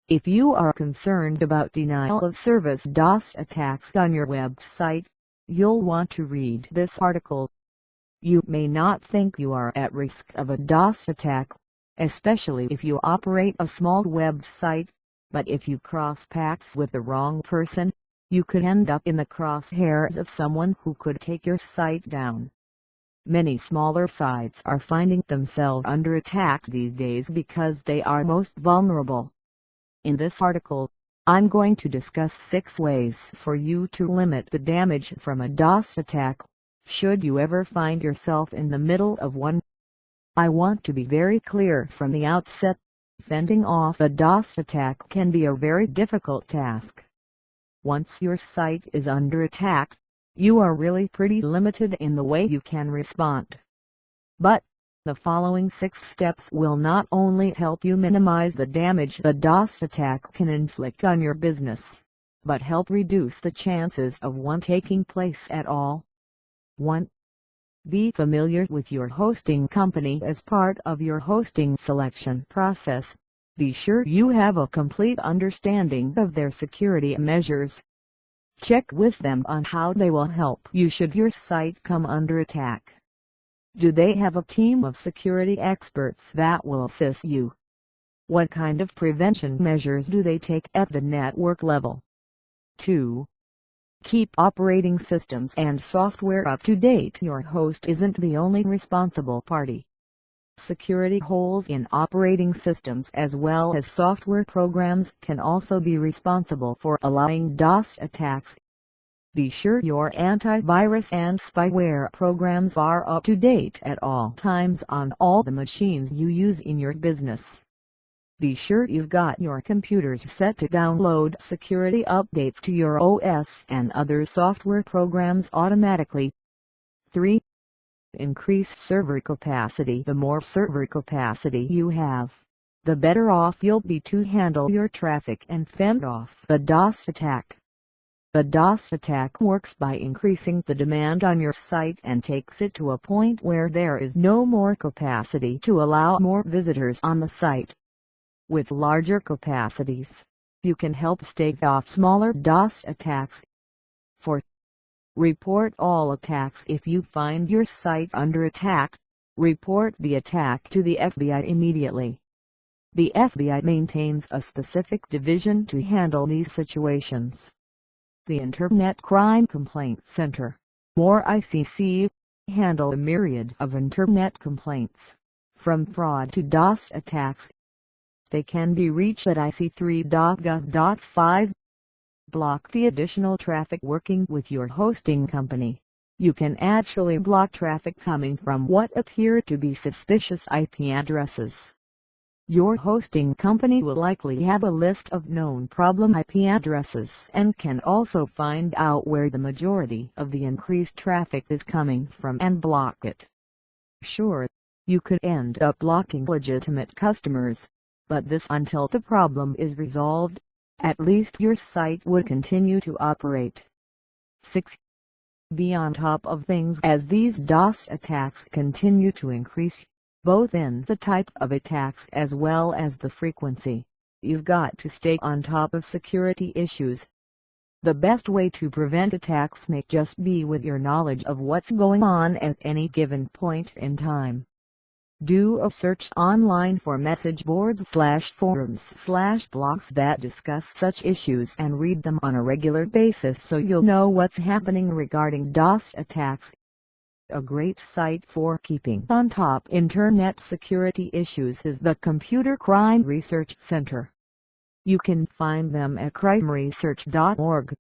If you are concerned about denial of service DOS attacks on your website, you'll want to read this article. You may not think you are at risk of a DOS attack, especially if you operate a small website, but if you cross paths with the wrong person, you could end up in the crosshairs of someone who could take your site down. Many smaller sites are finding themselves under attack these days because they are most vulnerable. In this article, I'm going to discuss 6 ways for you to limit the damage from a DOS attack, should you ever find yourself in the middle of one. I want to be very clear from the outset, fending off a DOS attack can be a very difficult task. Once your site is under attack, you are really pretty limited in the way you can respond. But the following 6 steps will not only help you minimize the damage a DOS attack can inflict on your business, but help reduce the chances of one taking place at all. 1. Be familiar with your hosting company as part of your hosting selection process. Be sure you have a complete understanding of their security measures. Check with them on how they will help you should your site come under attack. Do they have a team of security experts that will assist you? What kind of prevention measures do they take at the network level? 2. Keep operating systems and software up to date. Your host isn't the only responsible party. Security holes in operating systems as well as software programs can also be responsible for allowing DOS attacks. Be sure your antivirus and spyware programs are up to date at all times on all the machines you use in your business. Be sure you've got your computers set to download security updates to your OS and other software programs automatically. 3. Increase server capacity. The more server capacity you have, the better off you'll be to handle your traffic and fend off a DOS attack. A DOS attack works by increasing the demand on your site and takes it to a point where there is no more capacity to allow more visitors on the site. With larger capacities, you can help stave off smaller DOS attacks. 4. Report all attacks. If you find your site under attack, report the attack to the FBI immediately. The FBI maintains a specific division to handle these situations. The Internet Crime Complaint Center, or ICC, handle a myriad of Internet complaints, from fraud to DOS attacks. They can be reached at ic3.gov.5. Block the additional traffic. Working with your hosting company, you can actually block traffic coming from what appear to be suspicious IP addresses. Your hosting company will likely have a list of known problem IP addresses and can also find out where the majority of the increased traffic is coming from and block it. Sure, you could end up blocking legitimate customers, but this until the problem is resolved. At least your site would continue to operate. 6. Be on top of things as these DOS attacks continue to increase, both in the type of attacks as well as the frequency. You've got to stay on top of security issues. The best way to prevent attacks may just be with your knowledge of what's going on at any given point in time. Do a search online for message boards/forums/blogs that discuss such issues and read them on a regular basis so you'll know what's happening regarding DOS attacks. A great site for keeping on top Internet security issues is the Computer Crime Research Center. You can find them at crimeresearch.org.